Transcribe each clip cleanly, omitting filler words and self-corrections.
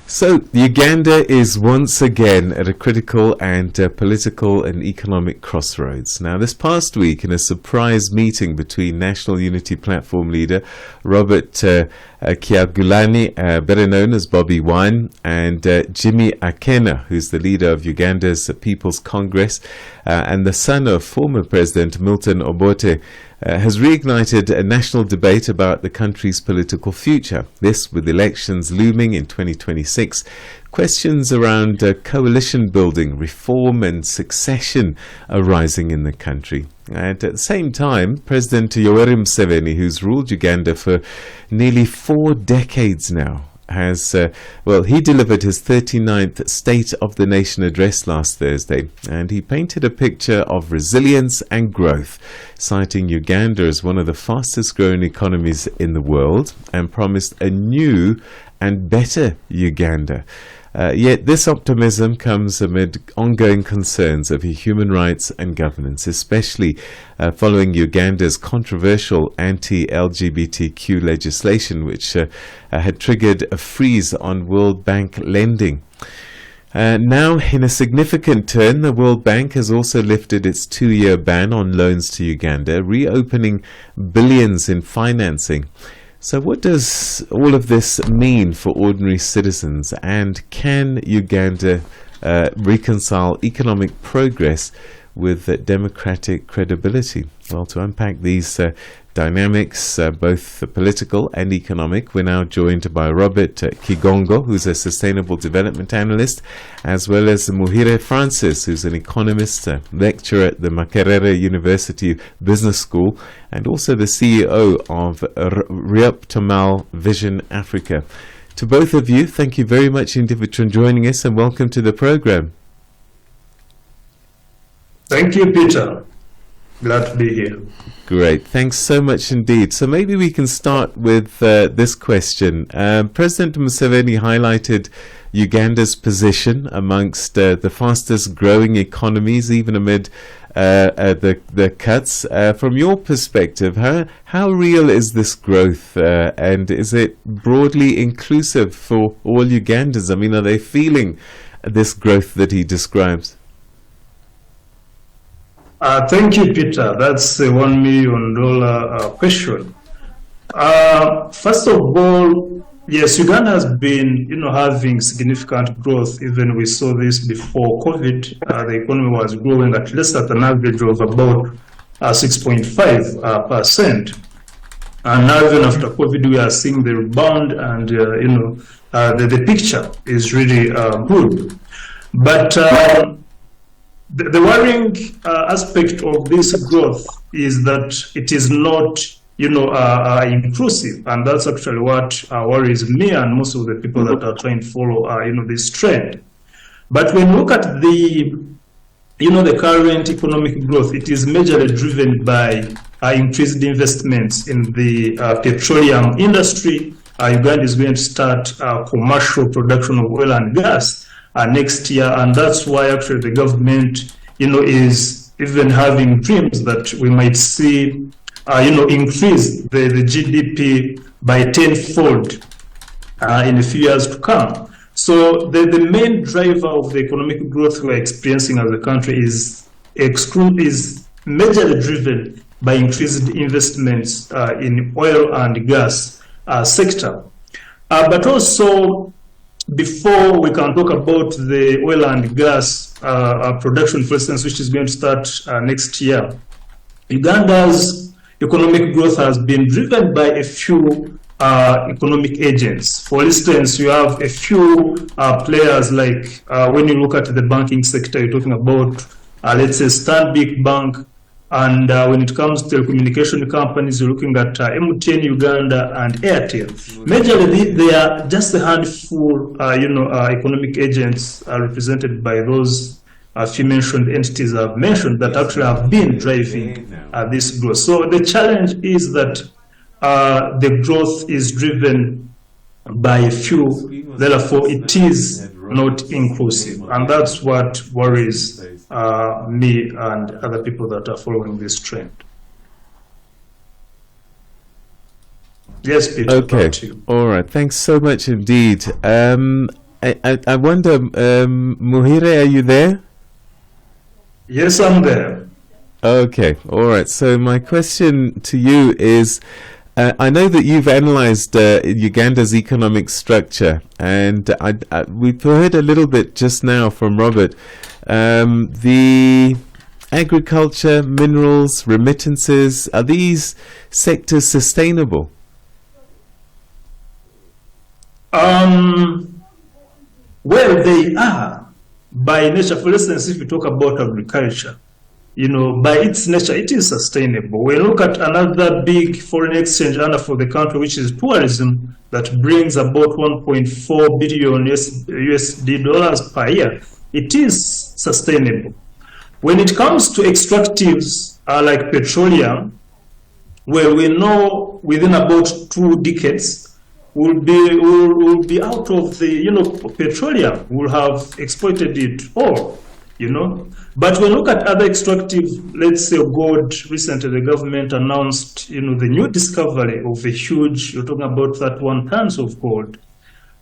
So, Uganda is once again at a critical and political and economic crossroads. Now, this past week, in a surprise meeting between National Unity Platform leader Robert Kyagulanyi, better known as Bobi Wine, and Jimmy Akena, who's the leader of Uganda's People's Congress, and the son of former President Milton Obote, has reignited a national debate about the country's political future. This, with elections looming in 2026, questions around coalition building, reform and succession arising in the country. And at the same time, President Yoweri Museveni, who's ruled Uganda for nearly 4 decades now, has, he delivered his 39th State of the Nation address last Thursday, and he painted a picture of resilience and growth, citing Uganda as one of the fastest growing economies in the world, and promised a new and better Uganda. Yet this optimism comes amid ongoing concerns over human rights and governance, especially following Uganda's controversial anti-LGBTQ legislation, which had triggered a freeze on World Bank lending. Now, in a significant turn, the World Bank has also lifted its 2-year ban on loans to Uganda, reopening billions in financing. So what does all of this mean for ordinary citizens, and can Uganda reconcile economic progress with democratic credibility? Well, to unpack these dynamics, both political and economic, we're now joined by Robert Kyagulanyi, who's a sustainable development analyst, as well as Muhire Francis, who's an economist, lecturer at the Makerere University Business School, and also the CEO of Ryoptamal Vision Africa. To both of you, thank you very much indeed for joining us, and welcome to the program. Thank you, Peter. Glad to be here. Great. Thanks so much indeed. So maybe we can start with this question. President Museveni highlighted Uganda's position amongst the fastest growing economies, even amid the cuts. From your perspective, how real is this growth, and is it broadly inclusive for all Ugandans? I mean, are they feeling this growth that he describes? Thank you, Peter. That's a $1 million question. First of all, yes, Uganda has been, having significant growth. Even we saw this before COVID. The economy was growing at least at an average of about 6.5%. And now, even after COVID, we are seeing the rebound, and the picture is really good. But the worrying aspect of this growth is that it is not, inclusive, and that's actually what worries me and most of the people that are trying to follow, this trend. But when you look at the current economic growth, it is majorly driven by increased investments in the petroleum industry. Uganda is going to start commercial production of oil and gas next year, and that's why actually the government, is even having dreams that we might see, increase the GDP by tenfold in a few years to come. So the main driver of the economic growth we're experiencing as a country is majorly driven by increased investments in oil and gas sector, but also, before we can talk about the oil and gas production, for instance, which is going to start next year, Uganda's economic growth has been driven by a few economic agents. For instance, you have a few players like when you look at the banking sector, you're talking about, let's say, Stanbic Bank. And when it comes to telecommunication companies, you're looking at MTN Uganda and Airtel. Majorly, they are just a handful, economic agents represented by those few mentioned entities I've mentioned that actually have been driving this growth. So the challenge is that the growth is driven by a few, therefore it is not inclusive. And that's what worries me and other people that are following this trend. Yes, Peter. Okay. All right. Thanks so much indeed. I wonder, Muhire, are you there? Yes, I'm there. Okay, all right. So my question to you is, I know that you've analyzed Uganda's economic structure, and we've heard a little bit just now from Robert. The agriculture, minerals, remittances, are these sectors sustainable? Well, they are by nature. For instance, if we talk about agriculture, by its nature, it is sustainable. We look at another big foreign exchange earner for the country, which is tourism, that brings about 1.4 billion USD dollars per year. It is sustainable. When it comes to extractives like petroleum, well, we know within about 2 decades, we'll be out of the petroleum. We'll have exploited it all. But when we look at other extractive, let's say gold, recently the government announced, the new discovery of a huge, you're talking about 31 tons of gold.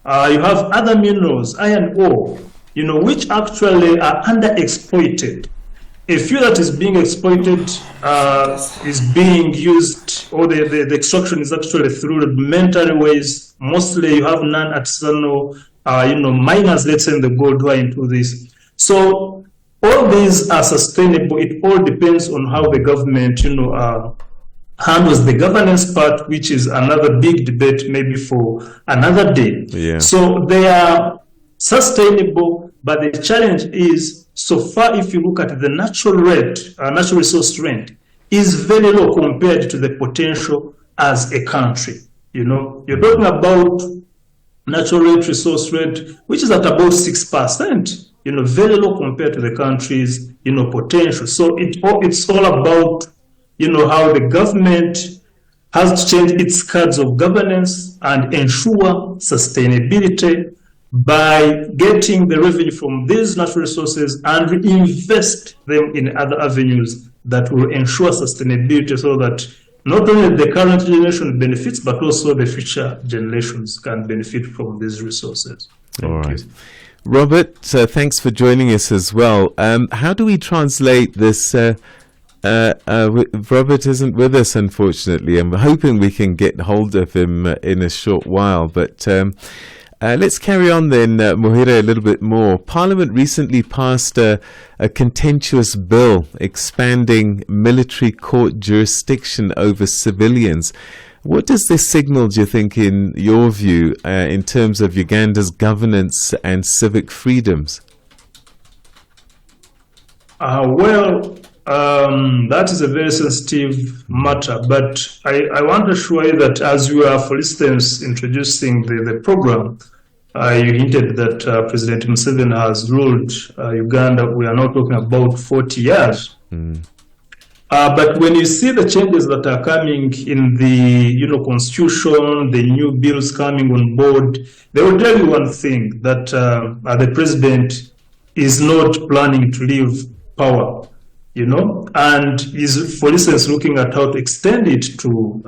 You have other minerals, iron ore, which actually are underexploited. A few that is being exploited is being used, or the extraction is actually through rudimentary ways. Mostly you have non-artisanal, miners, let's say, in the gold who are into this. So all these are sustainable. It all depends on how the government, handles the governance part, which is another big debate, maybe for another day. Yeah. So they are sustainable, but the challenge is, so far, if you look at the natural rate, natural resource rate, is very low compared to the potential as a country. You're talking about natural rate, resource rate, which is at about 6%. Very low compared to the country's, potential. So it's all about, how the government has to change its cards of governance and ensure sustainability by getting the revenue from these natural resources and reinvest them in other avenues that will ensure sustainability, so that not only the current generation benefits, but also the future generations can benefit from these resources. All right. Robert, thanks for joining us as well. How do we translate this? Robert isn't with us, unfortunately. I'm hoping we can get hold of him in a short while, but let's carry on then, Muhire, a little bit more. Parliament recently passed a contentious bill expanding military court jurisdiction over civilians. What does this signal, do you think, in your view, in terms of Uganda's governance and civic freedoms? That is a very sensitive matter, but I want to assure you that as you are, for instance, introducing the program, you hinted that President Museveni has ruled Uganda. We are now talking about 40 years. But when you see the changes that are coming in the constitution, the new bills coming on board, they will tell you one thing, that the president is not planning to leave power, and is, for instance, looking at how to extend it to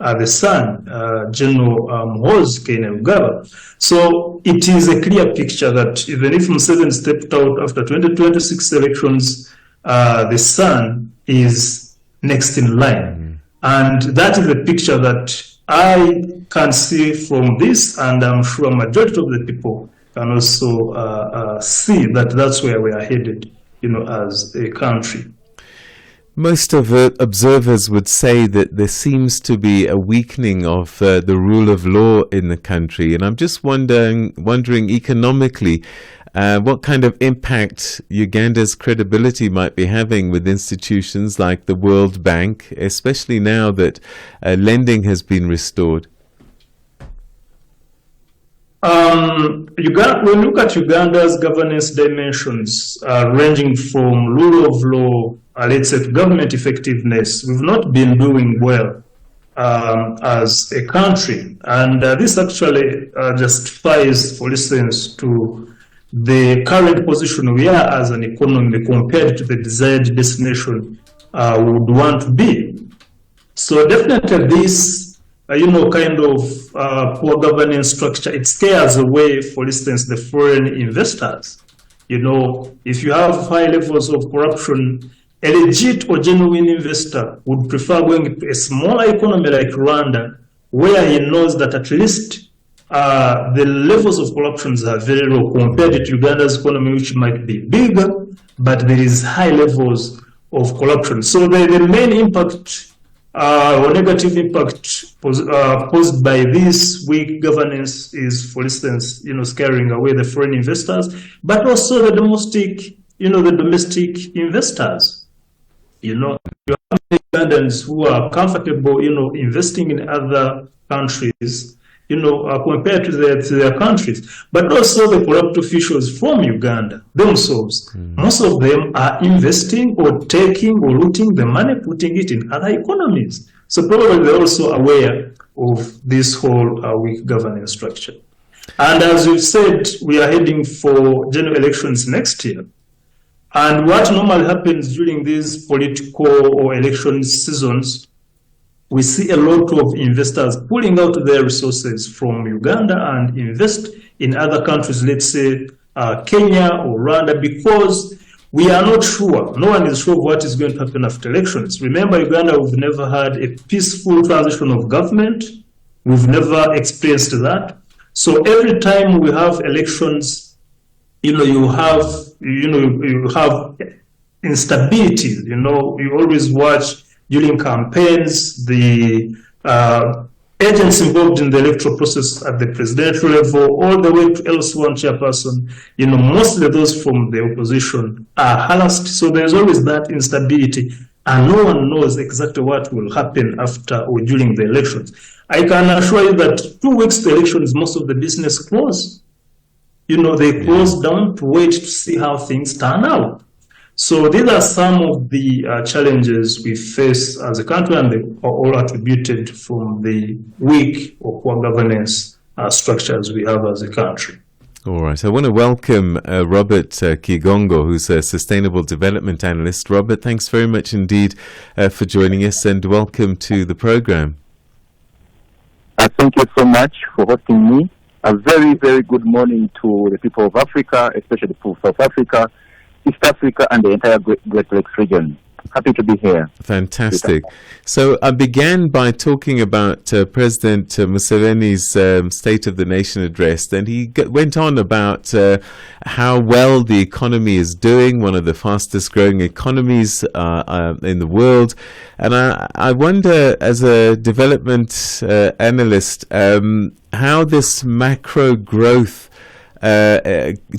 the son, General Kyagulanyi. So it is a clear picture that even if Museveni stepped out after 2026 elections, the son is next in line. And that is the picture that I can see from this, and I'm sure a majority of the people can also see that that's where we are headed, as a country. Most of observers would say that there seems to be a weakening of the rule of law in the country, and I'm just wondering economically, what kind of impact Uganda's credibility might be having with institutions like the World Bank, especially now that lending has been restored. When we look at Uganda's governance dimensions, ranging from rule of law, let's say, to government effectiveness, we've not been doing well as a country. And this actually justifies, for instance, to the current position we are as an economy compared to the desired destination we would want to be. So definitely this kind of poor governance structure, it scares away, for instance, the foreign investors. If you have high levels of corruption, a legit or genuine investor would prefer going to a smaller economy like Rwanda, where he knows that at least the levels of corruption are very low compared to Uganda's economy, which might be bigger, but there is high levels of corruption. So the main impact or negative impact posed by this weak governance is, for instance, scaring away the foreign investors, but also the domestic investors. You have Ugandans who are comfortable, investing in other countries, compared to their countries, but also the corrupt officials from Uganda themselves. Most of them are investing or taking or looting the money, putting it in other economies. So probably they're also aware of this whole weak governance structure. And as you've said, we are heading for general elections next year. And what normally happens during these political or election seasons, we see a lot of investors pulling out their resources from Uganda and invest in other countries, let's say Kenya or Rwanda, because we are not sure. No one is sure what is going to happen after elections. Remember, Uganda, we've never had a peaceful transition of government. We've never experienced that. So every time we have elections, you have instability. You always watch during campaigns, the agents involved in the electoral process at the presidential level, all the way to LC1 chairperson, mostly those from the opposition are harassed. So there's always that instability, and no one knows exactly what will happen after or during the elections. I can assure you that 2 weeks to elections, most of the business close. They close down to wait to see how things turn out. So these are some of the challenges we face as a country, and they are all attributed from the weak or poor governance structures we have as a country. All right. I want to welcome Robert Kyagulanyi, who's a Sustainable Development Analyst. Robert, thanks very much indeed for joining us, and welcome to the program. Thank you so much for hosting me. A very, very good morning to the people of Africa, especially for South Africa, East Africa, and the entire Great Lakes region. Happy to be here. Fantastic. So I began by talking about President Museveni's State of the Nation address, and he went on about how well the economy is doing, one of the fastest growing economies in the world. And I wonder, as a development analyst, how this macro growth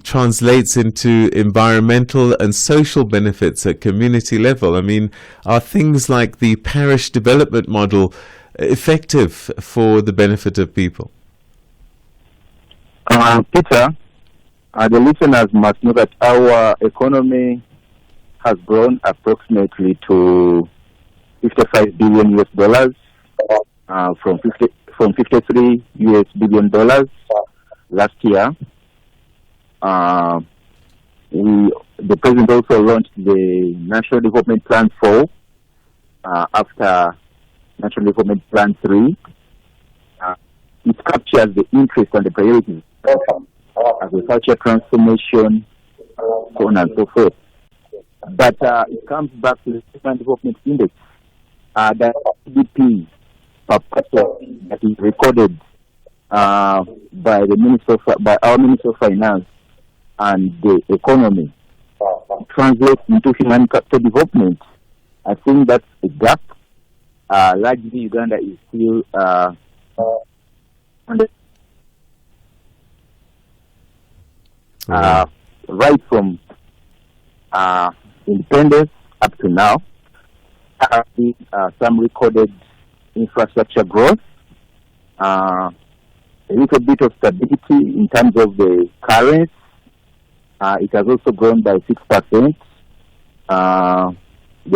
translates into environmental and social benefits at community level. I mean, are things like the parish development model effective for the benefit of people? Peter, the listeners must know that our economy has grown approximately to $55 billion from 53 US billion dollars last year. The president also launched the National Development Plan 4 after National Development Plan 3. It captures the interest and the priorities of agriculture transformation, so on and so forth. But it comes back to the Human Development Index, that GDP per person that is recorded by our Minister of Finance and the economy translates into human capital development. I think that's a gap. Largely, Uganda is still right from independence up to now. Some recorded infrastructure growth, a little bit of stability in terms of the currency. It has also grown by 6%. The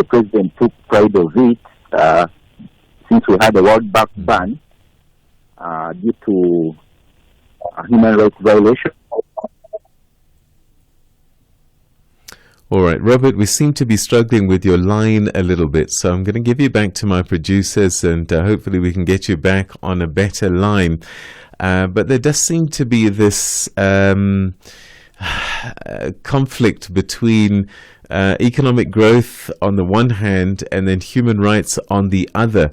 president took pride of it since we had a World Bank ban due to human rights violation. All right, Robert, we seem to be struggling with your line a little bit, so I'm going to give you back to my producers, and hopefully we can get you back on a better line. But there does seem to be this conflict between economic growth on the one hand and then human rights on the other.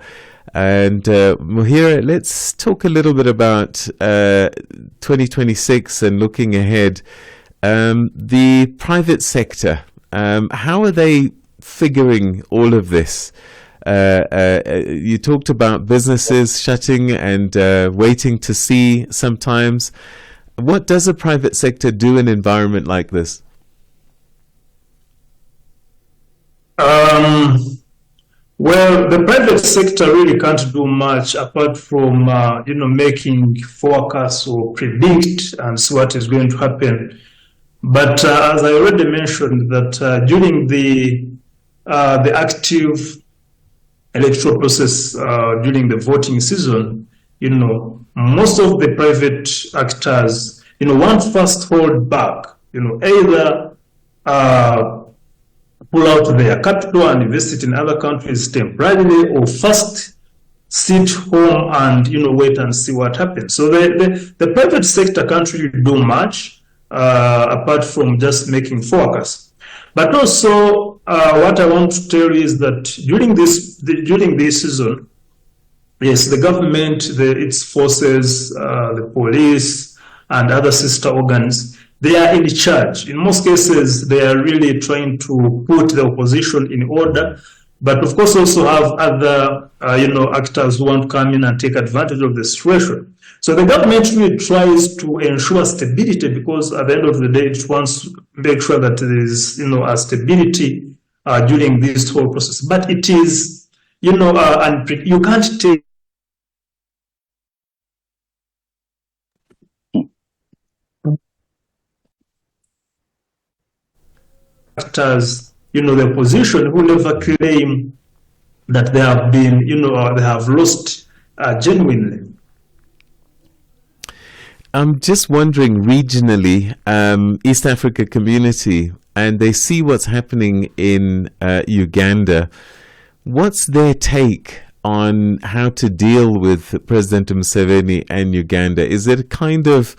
And Muhira, let's talk a little bit about 2026 and looking ahead. The private sector, how are they figuring all of this? You talked about businesses shutting and waiting to see sometimes. What does a private sector do in an environment like this? Well, the private sector really can't do much apart from, making forecasts or predict and see what is going to happen. But as I already mentioned, that during the active electoral process during the voting season, most of the private actors, want first hold back, either pull out their capital and invest it in other countries temporarily, or first sit home and wait and see what happens. So the private sector can't really do much apart from just making forecasts. But also, what I want to tell you is that during this season, yes, the government, its forces, the police, and other sister organs, they are in charge. In most cases, they are really trying to put the opposition in order, but of course also have other, actors who want to come in and take advantage of the situation. So the government really tries to ensure stability, because at the end of the day, it wants to make sure that there is, a stability during this whole process. But it is, you can't take actors, the opposition, who never claim that they have been, or they have lost genuinely. I'm just wondering, regionally, East Africa community, and they see what's happening in Uganda. What's their take on how to deal with President Museveni and Uganda? Is it a kind of,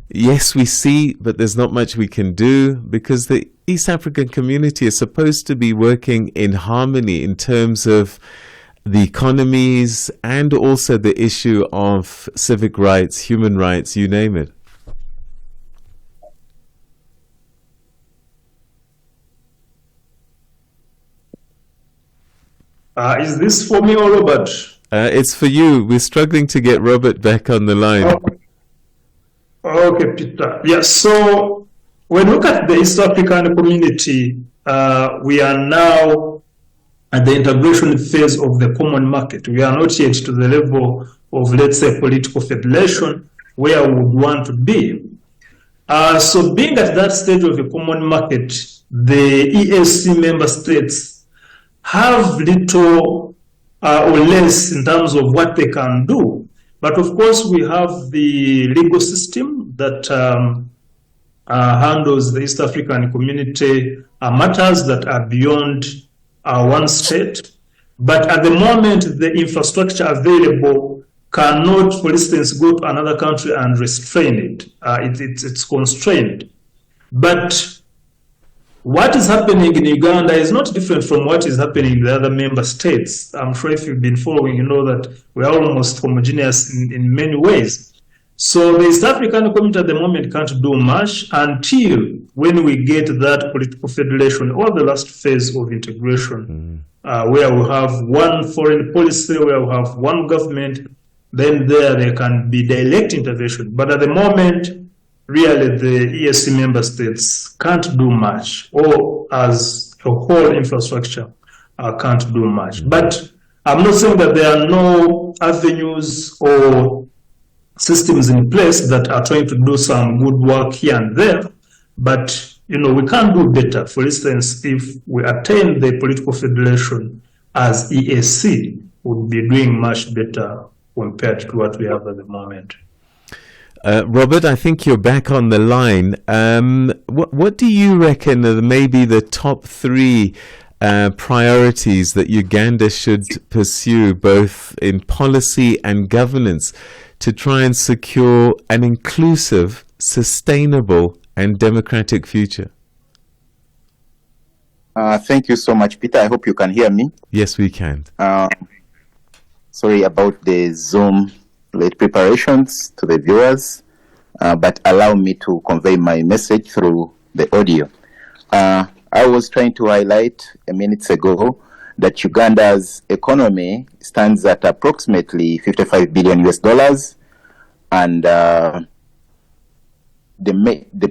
yes, we see, but there's not much we can do? Because the East African community is supposed to be working in harmony in terms of the economies and also the issue of civic rights, human rights, you name it. Is this for me or Robert? It's for you. We're struggling to get Robert back on the line. Okay, Peter. Yeah, so when we look at the East African community, we are now at the integration phase of the common market. We are not yet to the level of, let's say, political federation where we would want to be. So being at that stage of the common market, the EAC member states have little or less in terms of what they can do. But of course, we have the legal system that handles the East African community matters that are beyond one state. But at the moment, the infrastructure available cannot, for instance, go to another country and restrain it. It's constrained. But what is happening in Uganda is not different from what is happening in the other member states. I'm sure if you've been following, you know that we are almost homogeneous in many ways. So the East African community at the moment can't do much until when we get that political federation or the last phase of integration, where we have one foreign policy, where we have one government, then there can be direct intervention. But at the moment, really the EAC member states can't do much, or as a whole infrastructure can't do much. But I'm not saying that there are no avenues or systems in place that are trying to do some good work here and there, but we can do better. For instance, if we attain the political federation as EAC, we'll be doing much better compared to what we have at the moment. Robert, I think you're back on the line. What do you reckon are maybe the top three priorities that Uganda should pursue, both in policy and governance, to try and secure an inclusive, sustainable, and democratic future? Thank you so much, Peter. I hope you can hear me. Yes, we can. Sorry about the Zoom late preparations to the viewers, but allow me to convey my message through the audio. I was trying to highlight a minute ago that Uganda's economy stands at approximately 55 billion US dollars, and the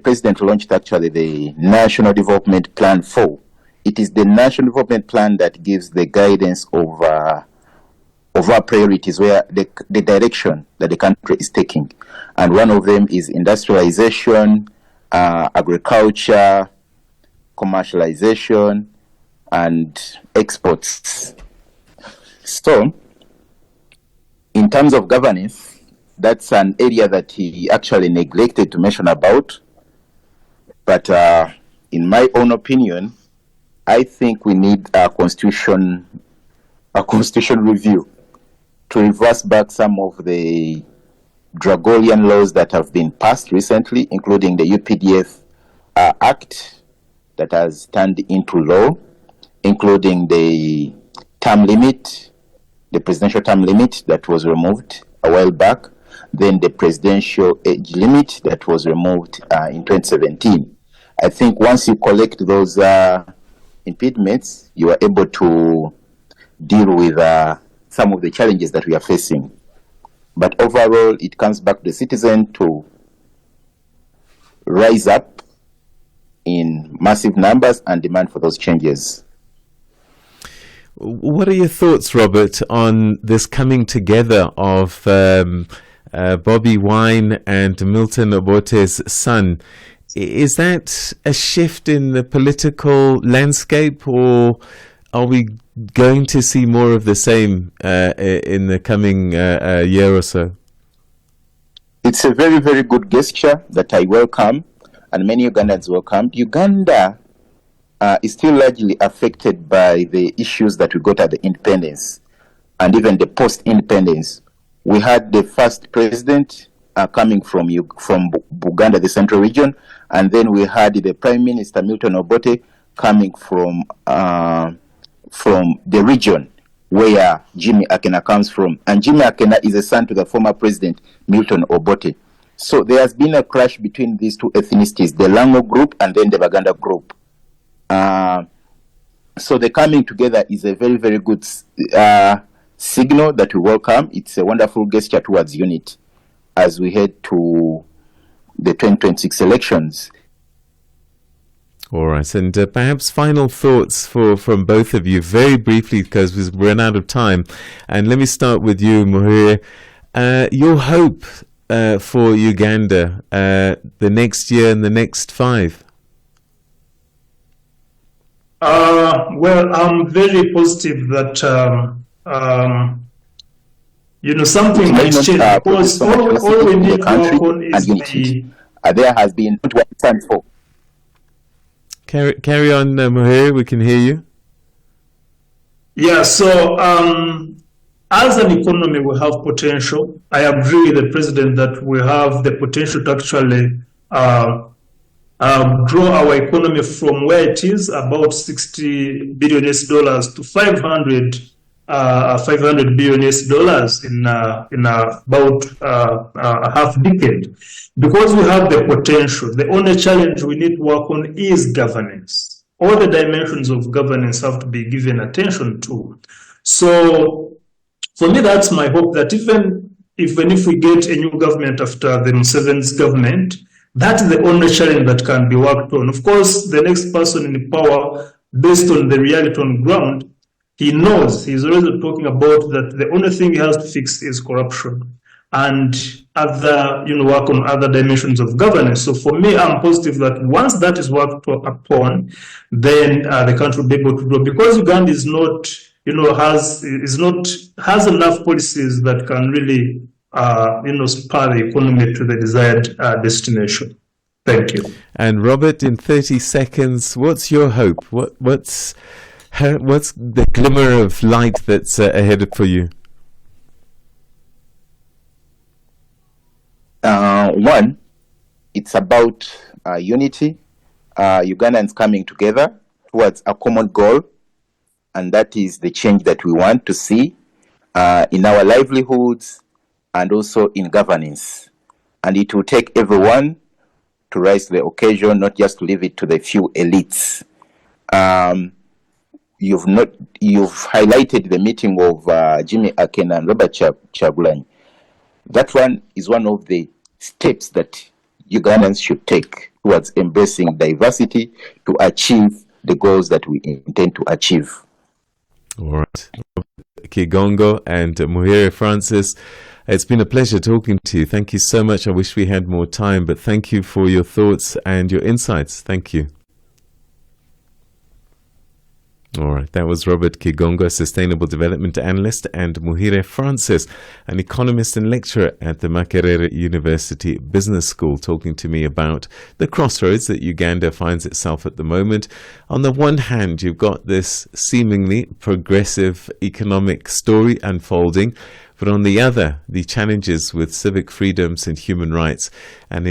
president launched actually the National Development Plan 4. It is the National Development Plan that gives the guidance of our priorities, where the direction that the country is taking. And one of them is industrialization, agriculture, commercialization, and exports. So, in terms of governance, that's an area that he actually neglected to mention about. But in my own opinion, I think we need a constitution review to reverse back some of the draconian laws that have been passed recently, including the UPDF Act that has turned into law, including the term limit, the presidential term limit that was removed a while back, then the presidential age limit that was removed in 2017. I think once you collect those impediments, you are able to deal with some of the challenges that we are facing. But overall, it comes back to the citizen to rise up in massive numbers and demand for those changes. What are your thoughts, Robert, on this coming together of Bobi Wine and Milton Obote's son? Is that a shift in the political landscape, or are we going to see more of the same in the coming year or so? It's a very, very good gesture that I welcome, and many Ugandans welcome. Uganda is still largely affected by the issues that we got at the independence and even the post-independence. We had the first president coming from Uganda, the central region, and then we had the Prime Minister Milton Obote coming from the region where Jimmy Akena comes from. And Jimmy Akena is a son to the former president Milton Obote. So there has been a clash between these two ethnicities, the Lango group and then the Baganda group. So the coming together is a very, very good signal that we welcome. It's a wonderful gesture towards unity as we head to the 2026 elections. All right, and perhaps final thoughts from both of you, very briefly, because we've run out of time. And let me start with you, Muhire. Your hope for Uganda the next year and the next 5? Well, I'm very positive that something might change, because all we need to work on is there has been what it stands for. Carry on, Muhire, we can hear you. Yeah, so as an economy, we have potential. I agree with the president that we have the potential to actually grow our economy from where it is, about $60 billion to 500 billion in about a half decade, because we have the potential. The only challenge we need to work on is governance. All the dimensions of governance have to be given attention to. So for me, that's my hope, that even if we get a new government after the Museveni's government, that's the only challenge that can be worked on. Of course, the next person in power, based on the reality on ground, he knows, he's already talking about that the only thing he has to fix is corruption and other, work on other dimensions of governance. So for me, I'm positive that once that is worked upon, then the country will be able to grow, because Uganda is not, has enough policies that can really spur the economy to the desired destination. Thank you. And Robert, in 30 seconds, what's your hope? What's the glimmer of light that's ahead for you? One, it's about unity, Ugandans coming together towards a common goal, and that is the change that we want to see in our livelihoods and also in governance. And it will take everyone to rise to the occasion, not just to leave it to the few elites. You've highlighted the meeting of Jimmy Akena and Robert Kyagulanyi. That one is one of the steps that Ugandans should take towards embracing diversity to achieve the goals that we intend to achieve. All right. Kigongo and Muhire Francis, it's been a pleasure talking to you. Thank you so much. I wish we had more time, but thank you for your thoughts and your insights. Thank you. All right, that was Robert Kyagulanyi, a sustainable development analyst, and Muhire Francis, an economist and lecturer at the Makerere University Business School, talking to me about the crossroads that Uganda finds itself at the moment. On the one hand, you've got this seemingly progressive economic story unfolding, but on the other, the challenges with civic freedoms and human rights. And